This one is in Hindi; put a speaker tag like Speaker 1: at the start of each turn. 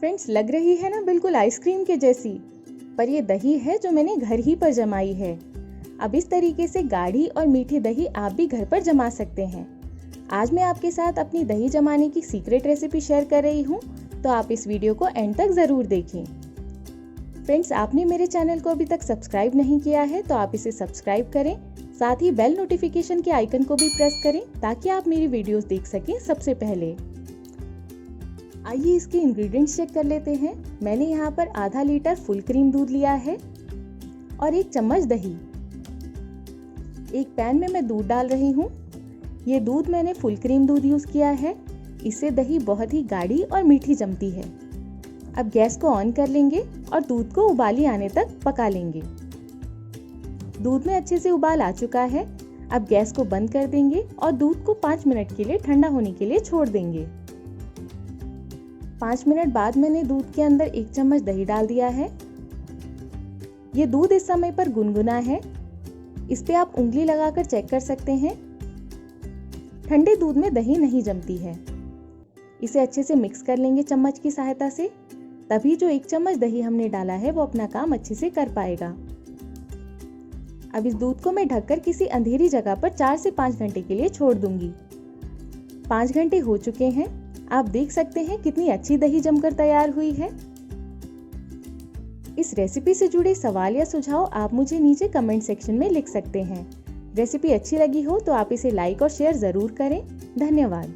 Speaker 1: फ्रेंड्स, लग रही है ना बिल्कुल आइसक्रीम के जैसी, पर ये दही है जो मैंने घर ही पर जमाई है। अब इस तरीके से गाढ़ी और मीठी दही आप भी घर पर जमा सकते हैं। आज मैं आपके साथ अपनी दही जमाने की सीक्रेट रेसिपी शेयर कर रही हूँ, तो आप इस वीडियो को एंड तक ज़रूर देखें। फ्रेंड्स, आपने मेरे चैनल को अभी तक सब्सक्राइब नहीं किया है तो आप इसे सब्सक्राइब करें, साथ ही बेल नोटिफिकेशन के आइकन को भी प्रेस करें ताकि आप मेरी वीडियोस देख सकें सबसे पहले। आइए इसके इंग्रेडिएंट्स चेक कर लेते हैं। मैंने यहाँ पर आधा लीटर फुल क्रीम दूध लिया है और 1 चम्मच दही। एक पैन में मैं दूध डाल रही हूँ। ये दूध मैंने फुल क्रीम दूध यूज़ किया है, इससे दही बहुत ही गाढ़ी और मीठी जमती है। अब गैस को ऑन कर लेंगे और दूध को उबाली आने तक पका लेंगे। दूध में अच्छे से उबाल आ चुका है। अब गैस को बंद कर देंगे और दूध को 5 मिनट के लिए ठंडा होने के लिए छोड़ देंगे। 5 मिनट बाद मैंने दूध के अंदर 1 चम्मच दही डाल दिया है। ये दूध इस समय पर गुनगुना है, इस पे आप उंगली लगाकर चेक कर सकते हैं। ठंडे दूध में दही नहीं जमती है। इसे अच्छे से मिक्स कर लेंगे चम्मच की सहायता से, तभी जो 1 चम्मच दही हमने डाला है वो अपना काम अच्छे से कर पाएगा। अब इस दूध को मैं ढककर किसी अंधेरी जगह पर 4 से 5 घंटे के लिए छोड़ दूंगी। 5 घंटे हो चुके हैं। आप देख सकते हैं कितनी अच्छी दही जमकर तैयार हुई है। इस रेसिपी से जुड़े सवाल या सुझाव आप मुझे नीचे कमेंट सेक्शन में लिख सकते हैं। रेसिपी अच्छी लगी हो तो आप इसे लाइक और शेयर जरूर करें। धन्यवाद।